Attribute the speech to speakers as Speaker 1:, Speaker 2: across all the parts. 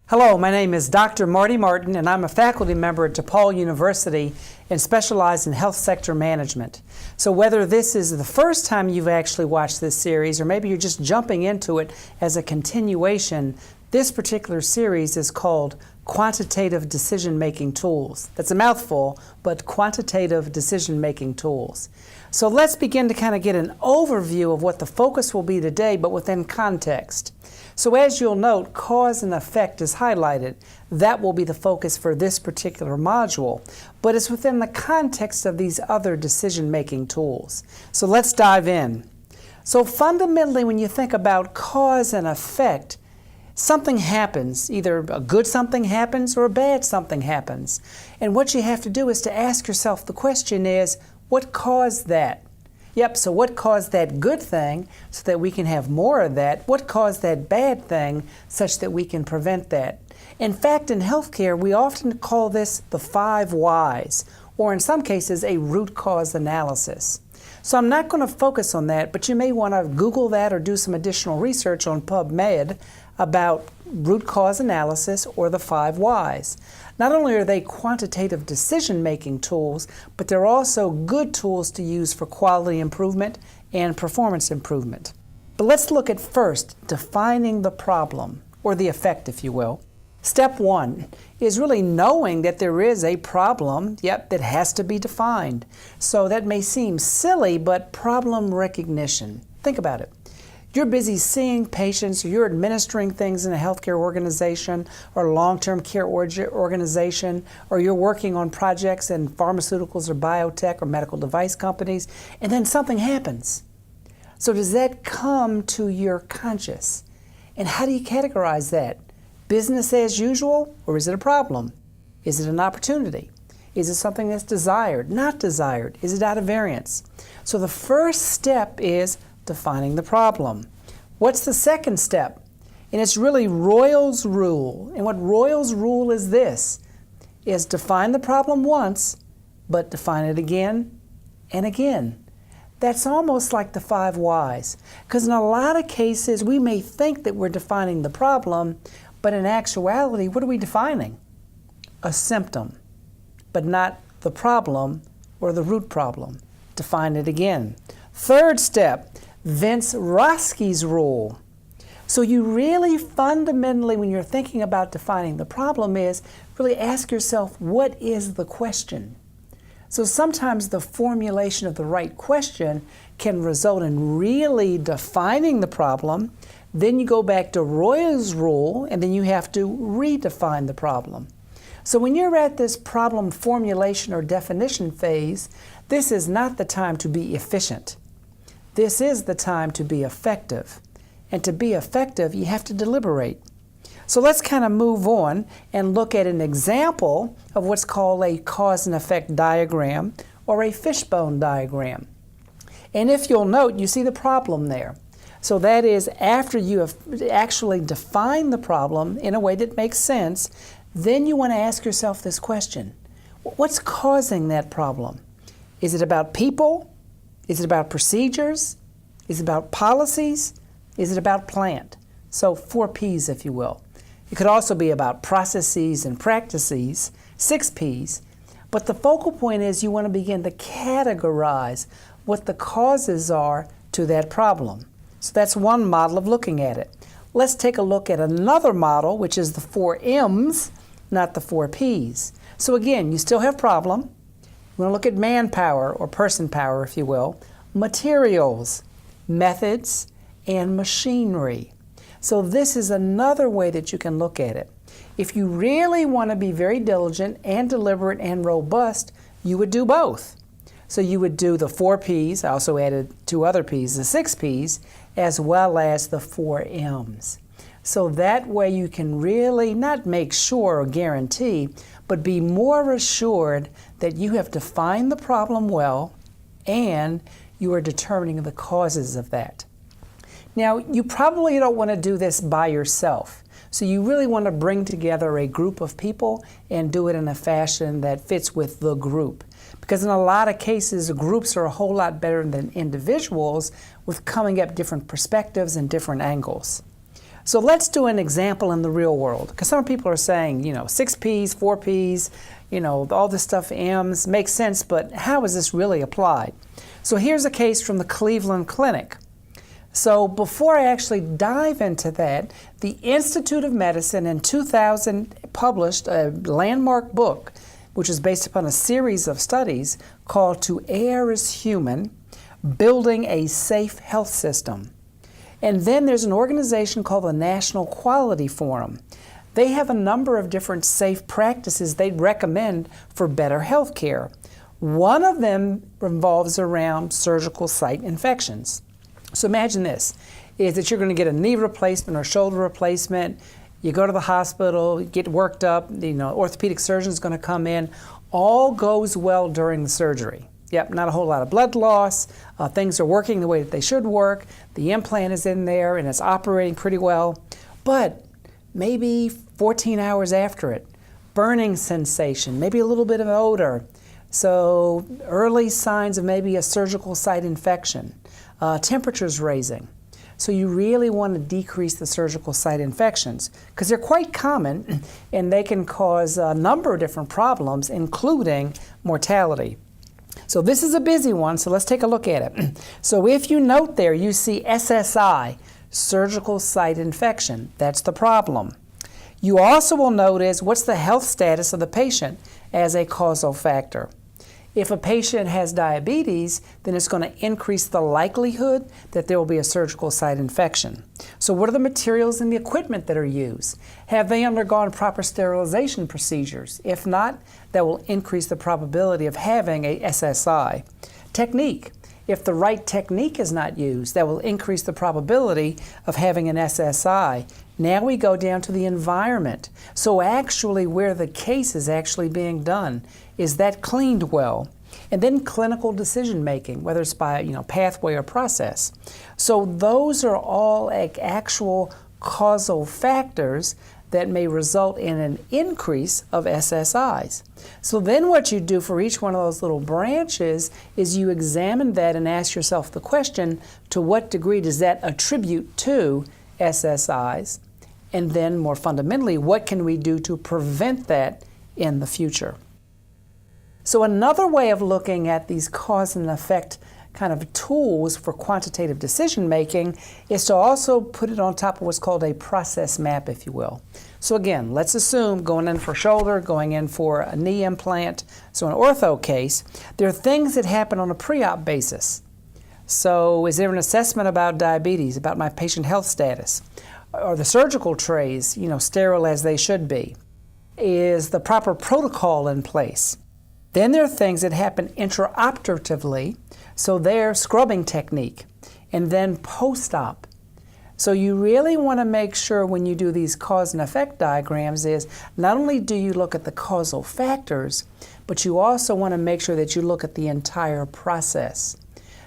Speaker 1: Hello, my name is Dr. Marty Martin, and I'm a faculty member at DePaul University and specialize in health sector management. So whether this is the first time you've actually watched this series, or maybe you're just jumping into it as a continuation, this particular series is called Quantitative Decision-Making Tools. That's a mouthful, but Quantitative Decision-Making Tools. So let's begin to kind of get an overview of what the focus will be today, but within context. So as you'll note, cause and effect is highlighted. That will be the focus for this particular module, but it's within the context of these other decision-making tools. So let's dive in. So fundamentally, when you think about cause and effect, something happens, either a good something happens or a bad something happens. And what you have to do is to ask yourself, the question is, what caused that? Yep, so what caused that good thing so that we can have more of that? What caused that bad thing such that we can prevent that? In fact, in healthcare, we often call this the 5 whys, or in some cases, a root cause analysis. So I'm not going to focus on that, but you may want to Google that or do some additional research on PubMed about root cause analysis or the 5 whys. Not only are they quantitative decision-making tools, but they're also good tools to use for quality improvement and performance improvement. But let's look at first defining the problem, or the effect, if you will. Step 1 is really knowing that there is a problem, that has to be defined. So that may seem silly, but problem recognition. Think about it. You're busy seeing patients, or you're administering things in a healthcare organization or long-term care organization, or you're working on projects in pharmaceuticals or biotech or medical device companies, and then something happens. So does that come to your conscious? And how do you categorize that? Business as usual, or is it a problem? Is it an opportunity? Is it something that's desired, not desired? Is it out of variance? So the first step is defining the problem. What's the second step? And it's really Royle's rule. And what Royle's rule is this, is define the problem once, but define it again and again. That's almost like the 5 whys. Because in a lot of cases, we may think that we're defining the problem, but in actuality, what are we defining? A symptom, but not the problem or the root problem. Define it again. Third step, Vince Roski's rule. So you really fundamentally, when you're thinking about defining the problem, is really ask yourself, what is the question? So sometimes the formulation of the right question can result in really defining the problem. Then you go back to Royle's rule, and then you have to redefine the problem. So when you're at this problem formulation or definition phase, this is not the time to be efficient. This is the time to be effective. And to be effective, you have to deliberate. So let's kind of move on and look at an example of what's called a cause and effect diagram, or a fishbone diagram. And if you'll note, you see the problem there. So that is, after you have actually defined the problem in a way that makes sense, then you want to ask yourself this question. What's causing that problem? Is it about people? Is it about procedures? Is it about policies? Is it about plant? So 4 Ps, if you will. It could also be about processes and practices, 6 Ps. But the focal point is you want to begin to categorize what the causes are to that problem. So that's one model of looking at it. Let's take a look at another model, which is the 4 Ms, not the 4 Ps. So again, you still have problem. We want to look at manpower, or person power, if you will, materials, methods, and machinery. So this is another way that you can look at it. If you really want to be very diligent and deliberate and robust, you would do both. So you would do the 4 Ps, I also added 2 other Ps, the 6 Ps, as well as the 4 Ms. So that way you can really not make sure or guarantee, but be more assured that you have defined the problem well and you are determining the causes of that. Now, you probably don't want to do this by yourself. So you really want to bring together a group of people and do it in a fashion that fits with the group. Because in a lot of cases, groups are a whole lot better than individuals with coming up different perspectives and different angles. So let's do an example in the real world, because some people are saying, 6 Ps, 4 Ps, all this stuff, M's, makes sense, but how is this really applied? So here's a case from the Cleveland Clinic. So before I actually dive into that, the Institute of Medicine in 2000 published a landmark book, which is based upon a series of studies called To Err is Human, Building a Safe Health System. And then there's an organization called the National Quality Forum. They have a number of different safe practices they'd recommend for better health care. One of them revolves around surgical site infections. So imagine this, is that you're going to get a knee replacement or shoulder replacement. You go to the hospital, you get worked up, orthopedic surgeon's going to come in. All goes well during the surgery. Yep, not a whole lot of blood loss. Things are working the way that they should work. The implant is in there and it's operating pretty well. But maybe 14 hours after it, burning sensation, maybe a little bit of odor. So early signs of maybe a surgical site infection. Temperatures raising. So you really want to decrease the surgical site infections because they're quite common and they can cause a number of different problems, including mortality. So this is a busy one, so let's take a look at it. So if you note there, you see SSI, surgical site infection. That's the problem. You also will notice what's the health status of the patient as a causal factor. If a patient has diabetes, then it's going to increase the likelihood that there will be a surgical site infection. So what are the materials and the equipment that are used? Have they undergone proper sterilization procedures? If not, that will increase the probability of having a SSI. Technique. If the right technique is not used, that will increase the probability of having an SSI. Now we go down to the environment. So actually where the case is actually being done, is that cleaned well? And then clinical decision making, whether it's by pathway or process. So those are all actual causal factors that may result in an increase of SSIs. So then what you do for each one of those little branches is you examine that and ask yourself the question, to what degree does that attribute to SSIs? And then more fundamentally, what can we do to prevent that in the future? So another way of looking at these cause and effect kind of tools for quantitative decision making is to also put it on top of what's called a process map, if you will. So again, let's assume going in for shoulder, going in for a knee implant, so an ortho case, there are things that happen on a pre-op basis. So is there an assessment about diabetes, about my patient health status? Are the surgical trays, sterile as they should be? Is the proper protocol in place? Then there are things that happen intraoperatively, so they're scrubbing technique, and then post-op. So you really want to make sure when you do these cause and effect diagrams is not only do you look at the causal factors, but you also want to make sure that you look at the entire process,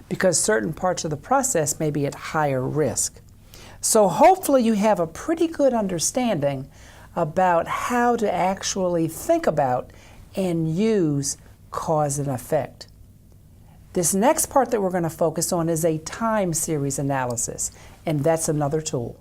Speaker 1: because certain parts of the process may be at higher risk. So hopefully you have a pretty good understanding about how to actually think about and use cause and effect. This next part that we're going to focus on is a time series analysis, and that's another tool.